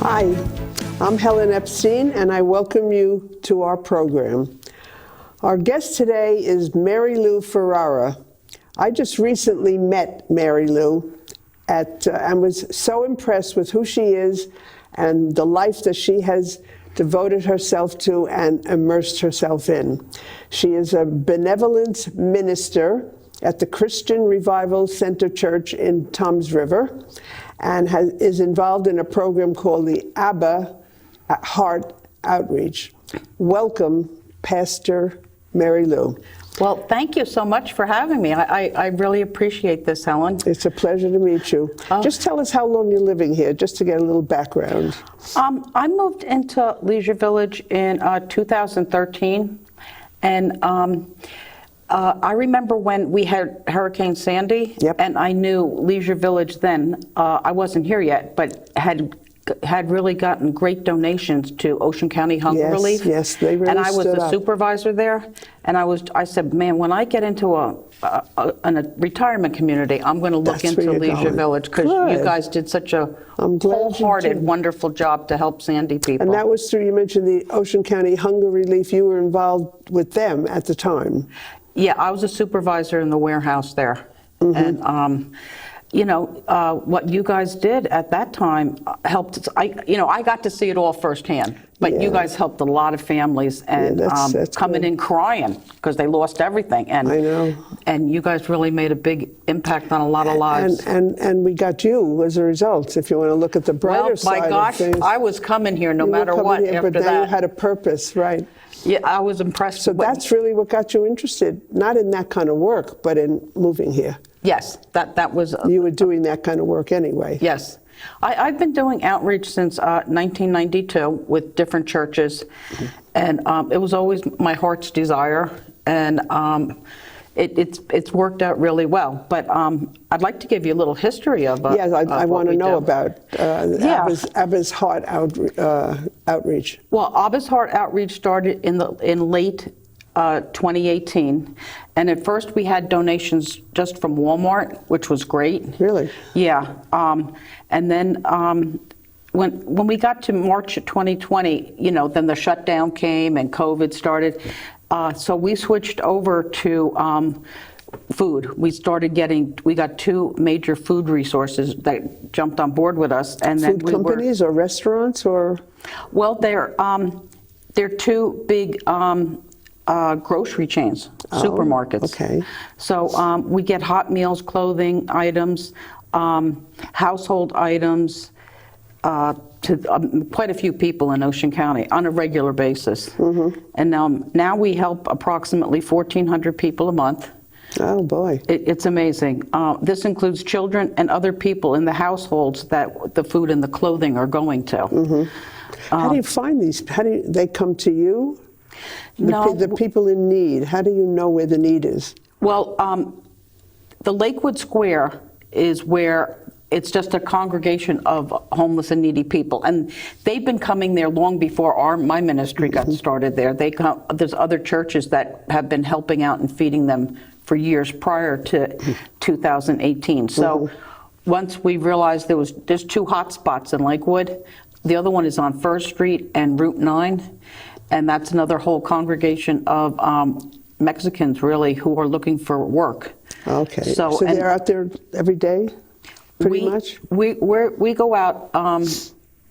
Hi, I'm Helen Epstein, and I welcome you to our program. Our guest today is Mary Lou Ferrara. I just recently met Mary Lou and was so impressed with who she is and the life that she has devoted herself to and immersed herself in. She is a benevolent minister at the Christian Revival Center Church in Toms River, and is involved in a program called the Abba Heart Outreach. Welcome, Pastor Mary Lou. Well, thank you so much for having me. I really appreciate this, Helen. It's a pleasure to meet you. Just tell us how long you're living here, just to get a little background. I moved into Leisure Village in 2013, and I remember when we had Hurricane Sandy, and I knew Leisure Village then. I wasn't here yet, but had really gotten great donations to Ocean County Hunger Relief. Yes, they really And I was stood the up. supervisor there, and I said, man, when I get into a retirement community, I'm going to look That's where into you're Leisure going. Village, because you guys did such a I'm glad you wholehearted, did. wonderful job to help Sandy people. And that was through, you mentioned the Ocean County Hunger Relief. You were involved with them at the time. Yeah, I was a supervisor in the warehouse there. And, what you guys did at that time helped. I got to see it all firsthand, but you guys helped a lot of families and that's coming good. in crying because they lost everything. And I know. And you guys really made a big impact on a lot of lives. And we got you as a result, if you want to look at the brighter side my gosh, of things. I was coming here no matter what Here, after but now that. you had a purpose, right? Yeah, I was impressed. So that's really what got you interested, not in that kind of work, but in moving here. Yes, that was. You were doing that kind of work anyway. Yes. I've been doing outreach since 1992 with different churches, and it was always my heart's desire, and it's worked out really well. But I'd like to give you a little history of Yes, I want to know about Yeah. Abba's Heart Outreach. Well, Abba's Heart Outreach started in late 2018, and at first we had donations just from Walmart, which was great. Really? Yeah, and then when we got to March of 2020, then the shutdown came and COVID started. So we switched over to food. We got two major food resources that jumped on board with us, and then Food companies or restaurants or? Well, they're two big grocery chains, supermarkets. Okay. So we get hot meals, clothing items, household items to quite a few people in Ocean County on a regular basis. And now we help approximately 1,400 people a month. Oh boy. It's amazing. This includes children and other people in the households that the food and the clothing are going to. How do you find these? They come to you? The people in need, how do you know where the need is? Well, the Lakewood Square is where it's just a congregation of homeless and needy people, and they've been coming there long before my ministry got started there. There's other churches that have been helping out and feeding them for years prior to 2018. So once we realized there's two hot spots in Lakewood, the other one is on First Street and Route 9. And that's another whole congregation of Mexicans, really, who are looking for work. Okay. So they're out there every day, pretty much? We go out,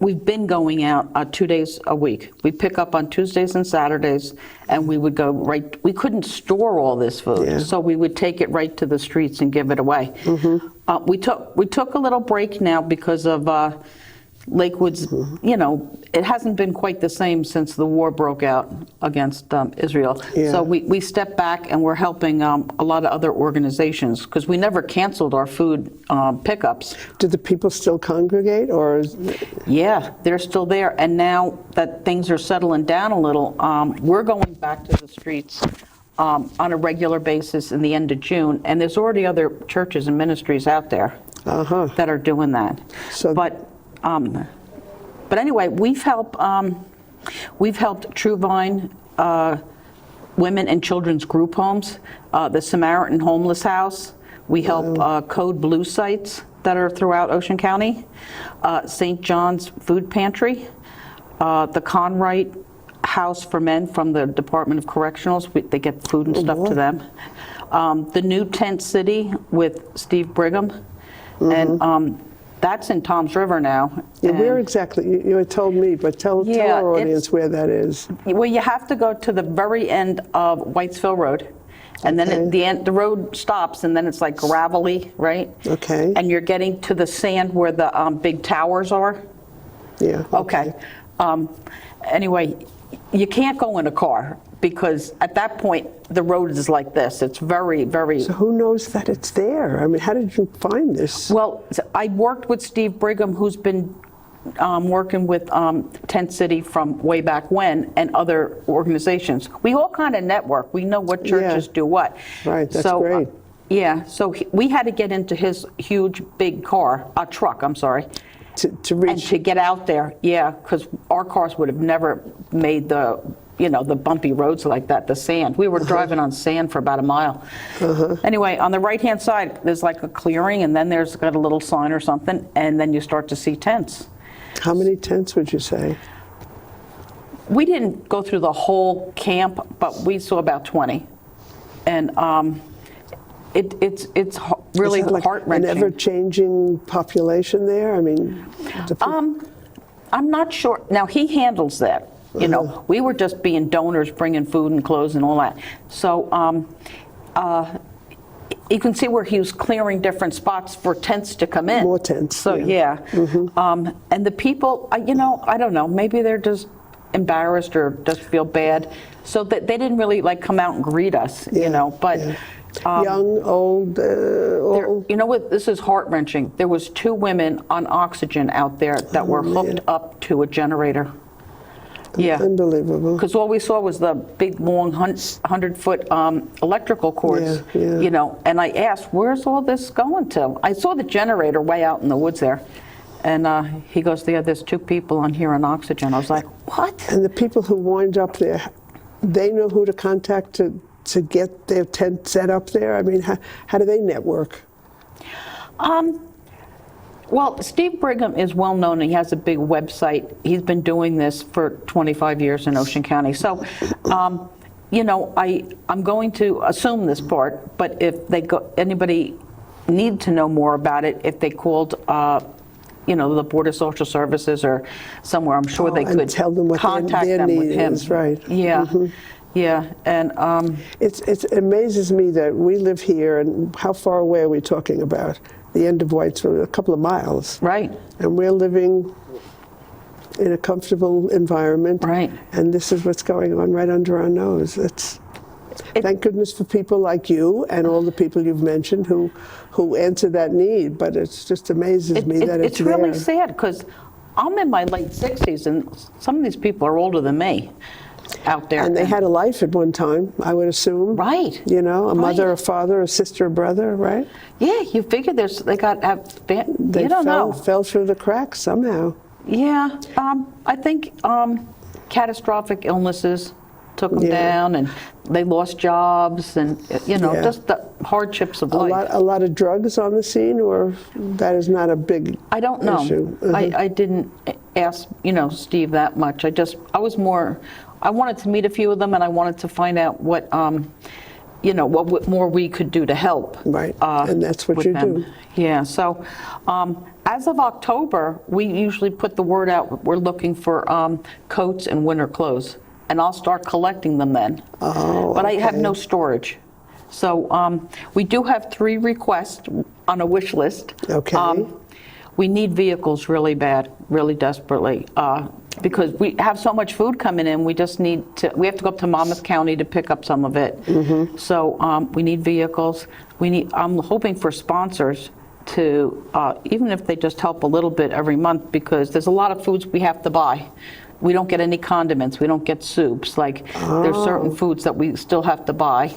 we've been going out 2 days a week. We pick up on Tuesdays and Saturdays, and we would go we couldn't store all this food, so we would take it right to the streets and give it away. We took a little break now because of Lakewood's, it hasn't been quite the same since the war broke out against Israel. So we stepped back and we're helping a lot of other organizations because we never canceled our food pickups. Do the people still congregate or? Yeah, they're still there. And now that things are settling down a little, we're going back to the streets on a regular basis in the end of June. And there's already other churches and ministries out there that are doing that. But anyway, we've helped True Vine women and children's group homes, the Samaritan Homeless House. We help Code Blue sites. that are throughout Ocean County, St. John's Food Pantry, the Conwright House for Men from the Department of Correctionals. They get food and stuff to them. The new Tent City with Steve Brigham, and that's in Toms River now. Yeah, where exactly? You had told me, but tell our audience where that is. Well, you have to go to the very end of Whitesville Road, and then at the end, the road stops, and then it's like gravelly, right? Okay. And you're getting to the sand where the big towers are. Yeah. Okay. Anyway, you can't go in a car because at that point the road is like this. It's very, very. So who knows that it's there? I mean, how did you find this? Well, I worked with Steve Brigham, who's been working with Tent City from way back when, and other organizations. We all kind of network. We know what churches do what. Right, that's great. Yeah, so we had to get into his huge, big car, truck, I'm sorry. To reach. And to get out there, yeah, because our cars would have never made the, the bumpy roads like that, the sand. We were driving on sand for about a mile. Anyway, on the right-hand side, there's like a clearing, and then there's got a little sign or something, and then you start to see tents. How many tents would you say? We didn't go through the whole camp, but we saw about 20. And it's really heart-wrenching. An ever-changing population there? I mean, I'm not sure. Now, he handles that. We were just being donors, bringing food and clothes and all that. So you can see where he was clearing different spots for tents to come in. More tents. So, yeah. And the people, I don't know, maybe they're just embarrassed or just feel bad. So that they didn't really come out and greet us, but... Yeah. Young, old, old. You know what? This is heart-wrenching. There was 2 women on oxygen out there that were hooked up to a generator. Yeah. Unbelievable. Because all we saw was the big, long, 100-foot electrical cords, and I asked, where's all this going to? I saw the generator way out in the woods there. And he goes, there's 2 people on here on oxygen. I was like, what? And the people who wind up there, they know who to contact to get their tent set up there? I mean, how do they network? Well, Steve Brigham is well known. He has a big website. He's been doing this for 25 years in Ocean County. So, I'm going to assume this part, but if anybody need to know more about it, if they called, the Board of Social Services or somewhere, I'm sure they could tell them what contact their them need with him. is, right? Yeah. Yeah, and it amazes me that we live here, and how far away are we talking about? The end of Whitesville, a couple of miles. Right. And we're living in a comfortable environment. Right. And this is what's going on right under our nose. Thank goodness for people like you and all the people you've mentioned who answer that need, but it just amazes me that it's really there. sad, because I'm in my late 60s, and some of these people are older than me out there. And they had a life at one time, I would assume. Right. A mother, a father, a sister, a brother, right? Yeah, you figure they got to have, They fell through the cracks somehow. Yeah, I think catastrophic illnesses took them down, and they lost jobs, and just the hardships of life. A lot of drugs on the scene, or that is not a big issue? I don't know. I didn't ask Steve that much. I wanted to meet a few of them, and I wanted to find out what what more we could do to help. Right, and that's what you do. Yeah. So, as of October, we usually put the word out. We're looking for coats and winter clothes, and I'll start collecting them then. But I have no storage. So we do have 3 requests on a wish list. Okay. We need vehicles really bad, really desperately, because we have so much food coming in. We just we have to go up to Monmouth County to pick up some of it. So we need vehicles. I'm hoping for sponsors to, even if they just help a little bit every month, because there's a lot of foods we have to buy. We don't get any condiments. We don't get soups. There's certain foods that we still have to buy,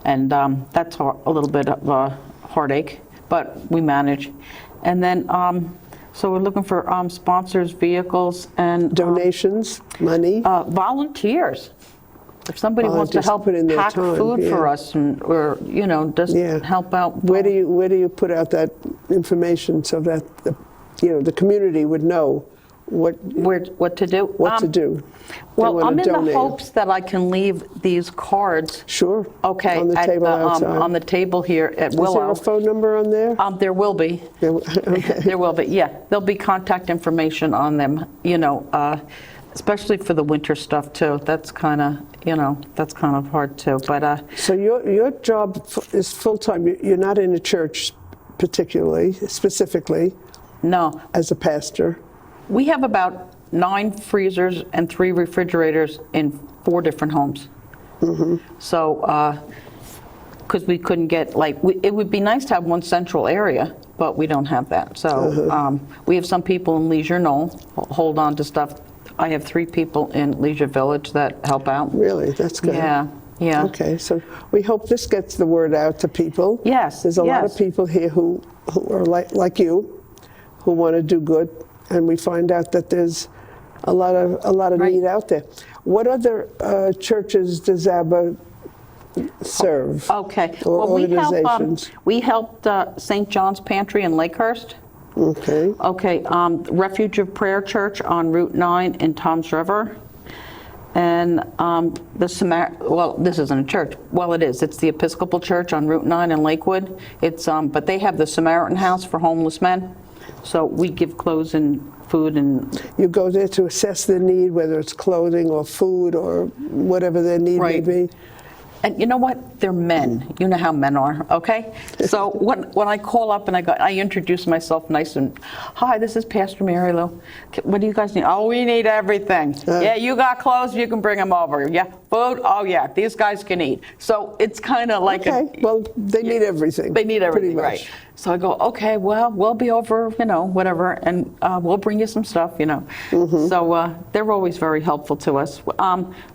and that's a little bit of a heartache, but we manage. And then, so we're looking for sponsors, vehicles, and donations, money, volunteers. If somebody wants to just help put in their pack time, food for yeah. us, or just Yeah. help out. Where do you put out that information so that the community would know what to do? what to do? Well, I'm in donate. the hopes that I can leave these cards. Sure. Okay, On the table outside. on the table here at Is there Willow. a phone number on there? There will be. Okay. There will be. Yeah, there'll be contact information on them. Especially for the winter stuff too. That's kind of hard too. But So your job is full time. You're not in a church, specifically. no, As a pastor. we have about 9 freezers and 3 refrigerators in 4 different homes. So, because we couldn't get, it would be nice to have one central area, but we don't have that. So we have some people in Leisure Knoll hold on to stuff. I have 3 people in Leisure Village that help out. Really, that's good. Yeah, yeah. Okay, so we hope this gets the word out to people. Yes, There's a lot of yes. people here who are like you, who want to do good, and we find out that there's a lot of Right. need out there. What other churches does Abba serve? Okay. Or Well, organizations? we helped St. John's Pantry in Lakehurst. Okay. Okay, Refuge of Prayer Church on Route 9 in Toms River. And this isn't a church. Well, it is. It's the Episcopal Church on Route 9 in Lakewood. But they have the Samaritan House for homeless men. So we give clothes and food and... You go there to assess their need, whether it's clothing or food or whatever their need may Right. be. And you know what? They're men. You know how men are, okay? So when I call up and I introduce myself nice and, hi, this is Pastor Mary Lou. What do you guys need? Oh, we need everything. Yeah, you got clothes, you can bring them over. Yeah, food, oh yeah, these guys can eat. So it's kind of like Okay, well, they need everything. They need everything, pretty right. much. So I go, okay, well, we'll be over, whatever, and we'll bring you some stuff, So they're always very helpful to us.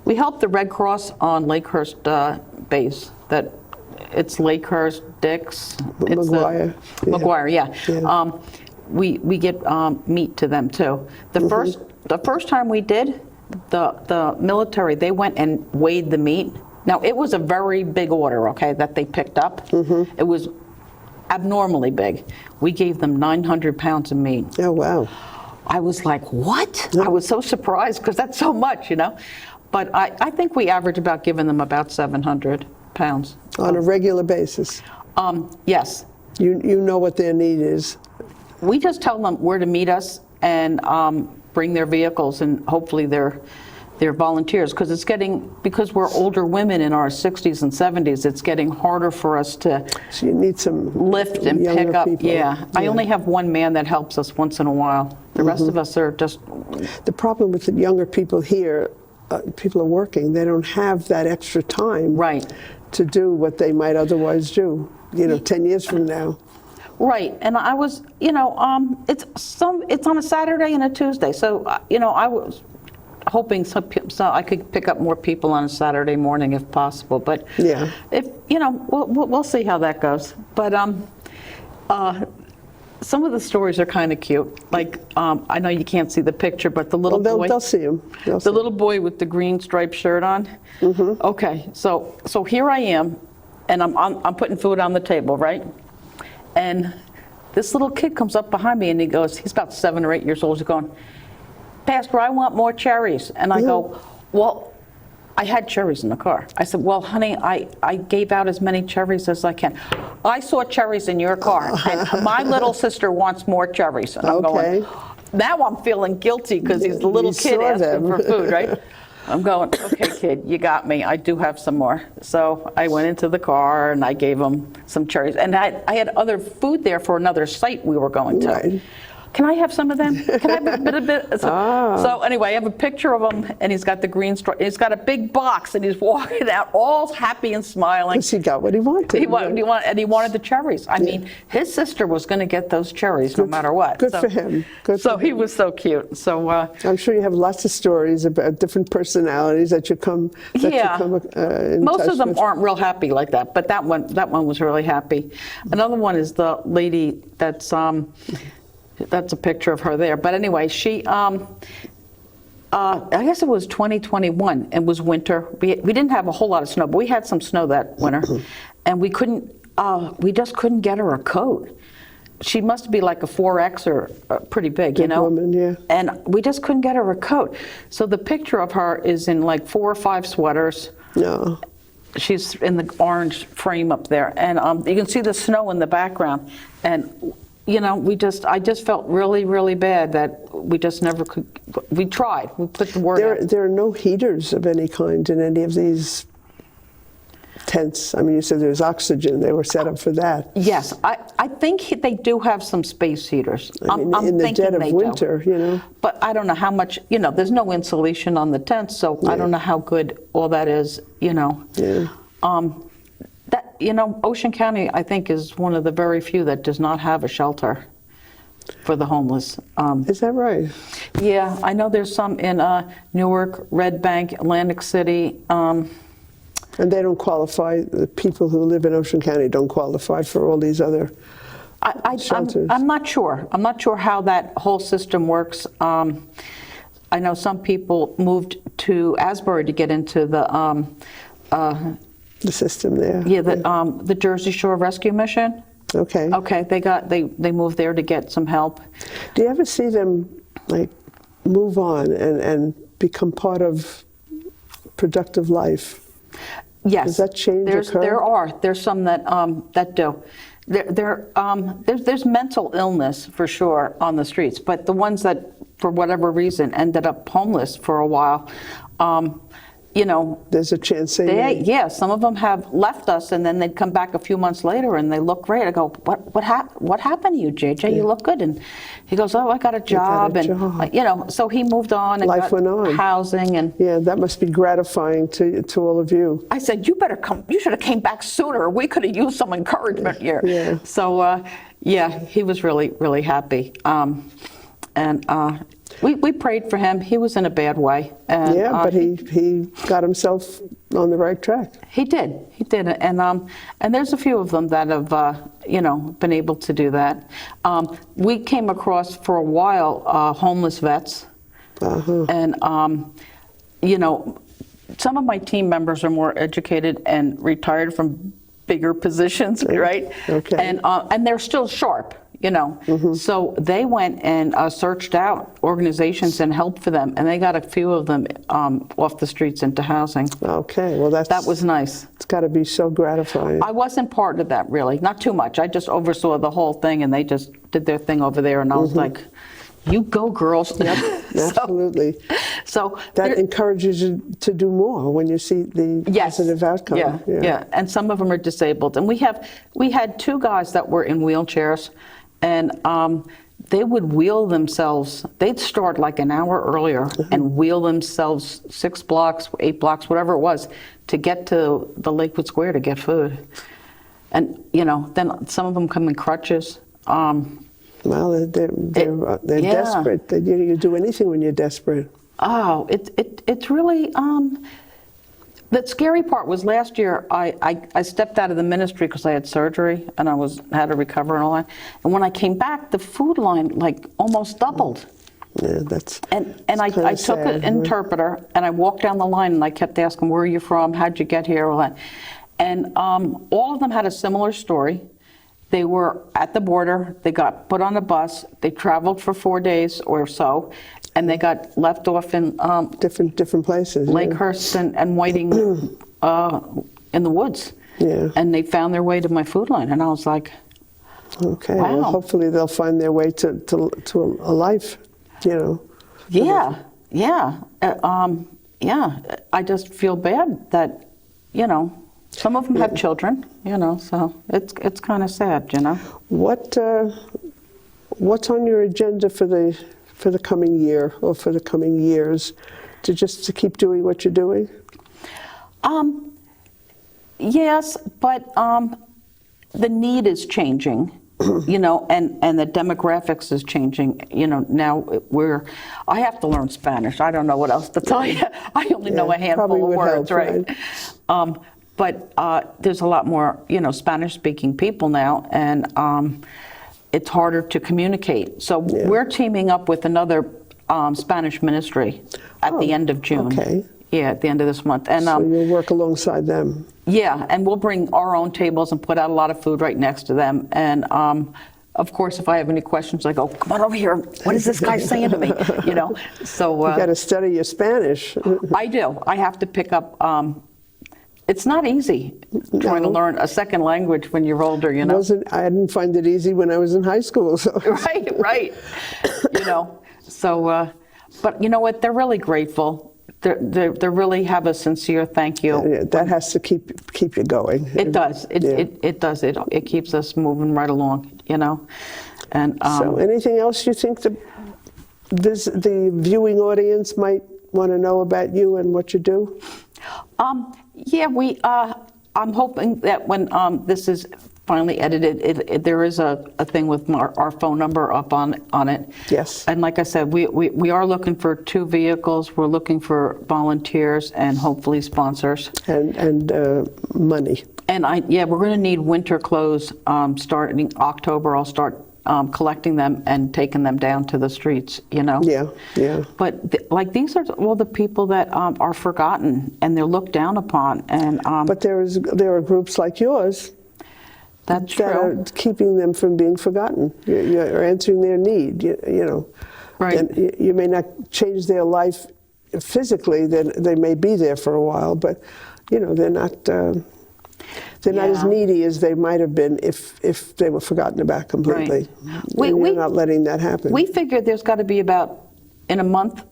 We help the Red Cross on Lakehurst base. That it's Lakehurst, Dix, it's McGuire. McGuire, yeah. Yeah. We get meat to them too. The first time we did, the military, they went and weighed the meat. Now it was a very big order, okay, that they picked up. It was abnormally big. We gave them 900 pounds of meat. Oh, wow. I was like, what? I was so surprised because that's so much, But I think we average about giving them about 700 pounds. On a regular basis. Yes. You know what their need is. We just tell them where to meet us and bring their vehicles, and hopefully they're volunteers, because we're older women in our 60s and 70s, it's getting harder for us to So you need some lift and younger pick up. people. Yeah. I only have one man that helps us once in a while. The rest of us are just... The problem with the younger people here, people are working. They don't have that extra time Right. to do what they might otherwise do, 10 years from now. Right, and I was, it's on a Saturday and a Tuesday, so I was hoping so I could pick up more people on a Saturday morning if possible. But Yeah. if we'll see how that goes. But some of the stories are kind of cute. Like I know you can't see the picture, but the little boy. They'll see him. The little boy with the green striped shirt on. Okay, so here I am, and I'm putting food on the table, right? And this little kid comes up behind me and he's about 7 or 8 years old. He's going, Pastor, I want more cherries. And I go, well, I had cherries in the car. I said, well, honey, I gave out as many cherries as I can. I saw cherries in your car, and my little sister wants more cherries. And I'm going, now I'm feeling guilty because he's the little kid asking for food, right? I'm going, okay, kid, you got me. I do have some more. So I went into the car and I gave him some cherries. And I had other food there for another site we were going to. Right. Can I have some of them? Can I have a bit? So anyway, I have a picture of him, and he's got the green straw. He's got a big box, and he's walking out all happy and smiling. Because he got what he wanted. He wanted the cherries. I mean, his sister was going to get those cherries no matter what. Good for him. He was so cute. So I'm sure you have lots of stories about different personalities that you come. In most touch of them with. aren't real happy like that, but that one was really happy. Another one is the lady that's a picture of her there. But anyway, I guess it was 2021. It was winter. We didn't have a whole lot of snow, but we had some snow that winter, and we just couldn't get her a coat. She must be like a 4X or pretty big, you know? Woman, yeah. And we just couldn't get her a coat. So the picture of her is in like 4 or 5 sweaters. No. She's in the orange frame up there, and you can see the snow in the background. And you know, I just felt really, really bad that we just never could. We tried. We put the word out. There are no heaters of any kind in any of these tents. I mean, you said there's oxygen. They were set up for that. Yes, I think they do have some space heaters. I mean, in the dead of winter, you know. But I don't know how much, you know, there's no insulation on the tents, so I don't know how good all that is, you know. Yeah. That, you know, Ocean County, I think, is one of the very few that does not have a shelter for the homeless. Is that right? Yeah, I know there's some in Newark, Red Bank, Atlantic City. And they don't qualify, the people who live in Ocean County don't qualify for all these other shelters? I'm not sure. I'm not sure how that whole system works. I know some people moved to Asbury to get into the system there. Yeah, the Jersey Shore Rescue Mission. Okay. Okay, they moved there to get some help. Do you ever see them like move on and become part of productive life? Yes. Does that change occur? There's some that that do. There's mental illness for sure on the streets, but the ones that for whatever reason ended up homeless for a while, you know, there's a chance some of them have left us, and then they'd come back a few months later and they look great. I go, what happened to you, JJ? Yeah. You look good. And he goes, oh, I got a job, you know, so he moved on and life went on. Housing and yeah, that must be gratifying to all of you. I said, you better come. You should have came back sooner. We could have used some encouragement here. Yeah. So yeah, he was really, really happy. We prayed for him. He was in a bad way. And, yeah, but he got himself on the right track. He did, and there's a few of them that have, you know, been able to do that. We came across for a while homeless vets, and you know, some of my team members are more educated and retired from bigger positions, right? Okay. And they're still sharp. You know, so they went and searched out organizations and helped for them, and they got a few of them off the streets into housing. Okay, well that was nice. It's got to be so gratifying. I wasn't part of that really, not too much. I just oversaw the whole thing, and they just did their thing over there, and I was like, "You go, girls!" Yep, absolutely. So that encourages you to do more when you see the positive outcome. Yeah, and some of them are disabled, and we had 2 guys that were in wheelchairs. And they would wheel themselves. They'd start like an hour earlier and wheel themselves 6 blocks, 8 blocks, whatever it was, to get to the Lakewood Square to get food. And you know, then some of them come in crutches. Well, they're desperate. You do anything when you're desperate. Oh, it's really. The scary part was last year I stepped out of the ministry because I had surgery and I had to recover and all that. And when I came back, the food line like almost doubled. Yeah, that's and I took an interpreter and I walked down the line and I kept asking, where are you from? How'd you get here? All that. And all of them had a similar story. They were at the border. They got put on a bus. They traveled for 4 days or so. And they got left off in different places, Lakehurst and Whiting in the woods. Yeah. And they found their way to my food line, and I was like, okay. Wow. Well, hopefully they'll find their way to a life, you know. Yeah. I just feel bad that, you know, some of them have children, you know, so it's kind of sad, you know. What's on your agenda for the coming year or for the coming years, to keep doing what you're doing? Yes, but the need is changing, you know, and the demographics is changing. You know, now I have to learn Spanish. I don't know what else to tell you. I only know a handful of words, right? But there's a lot more, you know, Spanish-speaking people now, and it's harder to communicate. So we're teaming up with another Spanish ministry at the end of June. Okay. Yeah, at the end of this month. And So you'll work alongside them. yeah, and we'll bring our own tables and put out a lot of food right next to them. And of course, if I have any questions, I go, come on over here. What is this guy saying to me? You know, so You got to study your Spanish. I do. I have to pick up. It's not easy trying to learn a second language when you're older. You know, I didn't find it easy when I was in high school. So. right. You know, so but you know what? They're really grateful. They really have a sincere thank you. Yeah, that has to keep you going. It does. It does. It keeps us moving right along. You know, and so anything else you think the viewing audience might want to know about you and what you do? Yeah, I'm hoping that when this is finally edited, there is a thing with our phone number up on it. Yes. And like I said, we are looking for 2 vehicles. We're looking for volunteers and hopefully sponsors. And money. And we're going to need winter clothes starting October. I'll start collecting them and taking them down to the streets, you know? Yeah. But these are all the people that are forgotten and they're looked down upon. And but there are groups like yours that's that true. are keeping them from being forgotten. You're answering their need, you know. Right. And you may not change their life physically, then they may be there for a while, but, you know, they're not as needy as they might have been if they were forgotten about completely. Right. We're not letting that happen. We figured there's got to be about, in a month,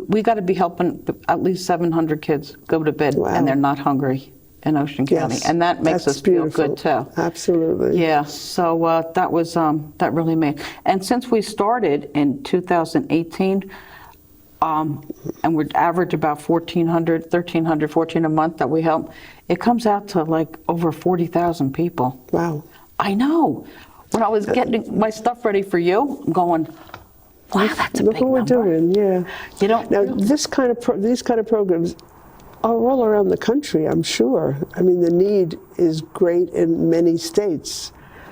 we got to be helping at least 700 kids go to bed and they're not hungry in Ocean County. Yes, And that makes us feel good too. Absolutely. Yeah, so that really made, and since we started in 2018, and we're average about 1,400, 14 a month that we help, it comes out to like over 40,000 people. Wow. I know. When I was getting my stuff ready for you, I'm going, wow, that's a Look big what we're number. doing, yeah. You don't now these kind of programs are all around the country, I'm sure. I mean, the need is great in many states.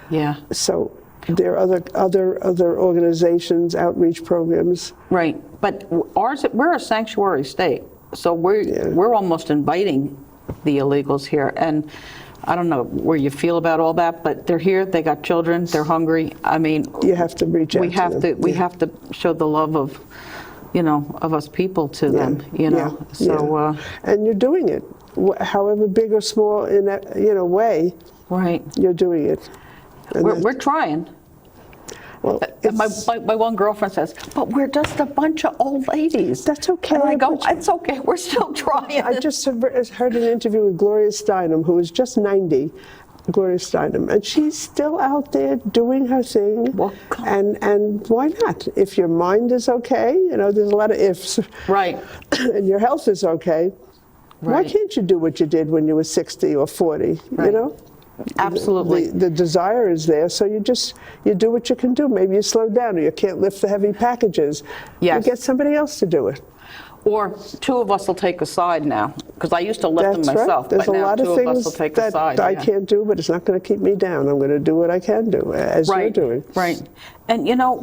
Yeah. So there are other organizations, outreach programs. Right, but we're a sanctuary state, so we're almost inviting the illegals here, and I don't know where you feel about all that, but they're here, they got children, they're hungry. I mean, you have to reach out to them. We have to show the love of, you know, of us people to them, you know. So and you're doing it, however big or small in a way. Right. You're doing it. We're trying. Well, my one girlfriend says, but we're just a bunch of old ladies. That's okay. And I go, it's okay, we're still trying. I just heard an interview with Gloria Steinem, who is just 90, Gloria Steinem, and she's still out there doing her thing. Well, and why not? If your mind is okay, you know, there's a lot of ifs. Right. And your health is okay. Right. Why can't you do what you did when you were 60 or 40, you know? Absolutely. The desire is there, so you do what you can do. Maybe you slow down, or you can't lift the heavy packages. Yes. You get somebody else to do it. Or 2 of us will take a side now, because I used to lift them myself, There's but a now lot 2 of of us will things take a side. that I can't do, but it's not going to keep me down. I'm going to do what I can do, as you're doing. Right. And you know,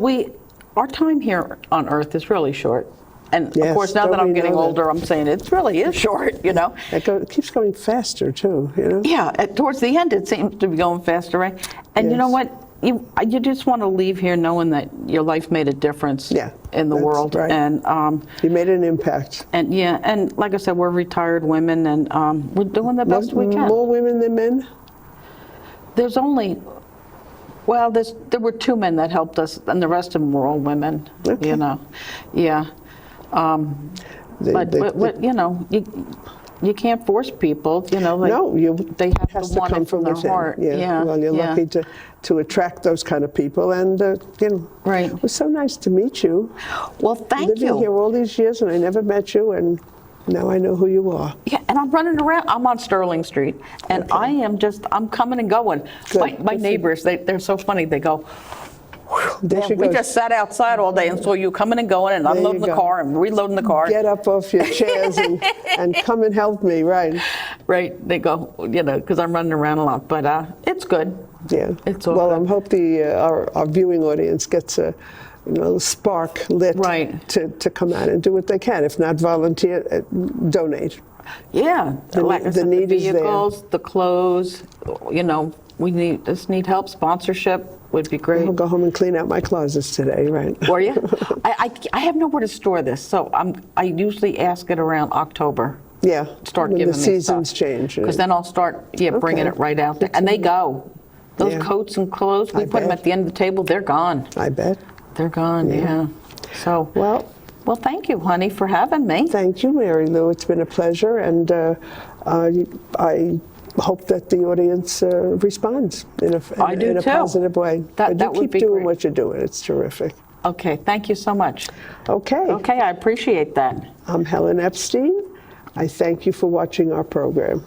our time here on Earth is really short. And Yes, of course, now don't that I'm we getting know that? older, I'm saying it really is short, you know. It keeps going faster too, you know. Yeah, towards the end, it seems to be going faster, right? And you know what? You just want to leave here knowing that your life made a difference in the world. Right. And you made an impact. And and like I said, we're retired women, and we're doing the best we can. More women than men? There's only, well, there were 2 men that helped us, and the rest of them were all women. Okay. You know, yeah. But you know, you can't force people. You know, they have to want it from their heart. Yeah. Well, you're lucky to attract those kind of people, and you know, right. It was so nice to meet you. Well, thank you. Living here all these years, and I never met you, and now I know who you are. Yeah, and I'm running around. I'm on Sterling Street, and I'm coming and going. My neighbors, they're so funny. They go, we just sat outside all day and saw you coming and going and unloading the car and reloading the car. Get up off your chairs and come and help me, right? Right. They go, you know, because I'm running around a lot, but it's good. Yeah. It's all well, good. I hope our viewing audience gets a spark lit Right. to come out and do what they can. If not volunteer, donate. Yeah, like I the said, need the is there. vehicles, the clothes, we just need help. Sponsorship would be great. I'll go home and clean out my closets today, right? Were you? I have nowhere to store this, so I usually ask it around October. Yeah. Start when giving the me seasons stuff. change. Because then I'll start bringing Okay. it right out there, and they go. Those Yeah. coats and clothes, we I put them bet. at the end of the table. They're gone. I bet. They're gone. Yeah. So. Well, thank you, honey, for having me. thank you, Mary Lou. It's been a pleasure, and I hope that the audience responds in I do a too. positive way. That But you would keep be doing great. what you're doing. It's terrific. Okay. Thank you so much. Okay. Okay, I appreciate that. I'm Helen Epstein. I thank you for watching our program.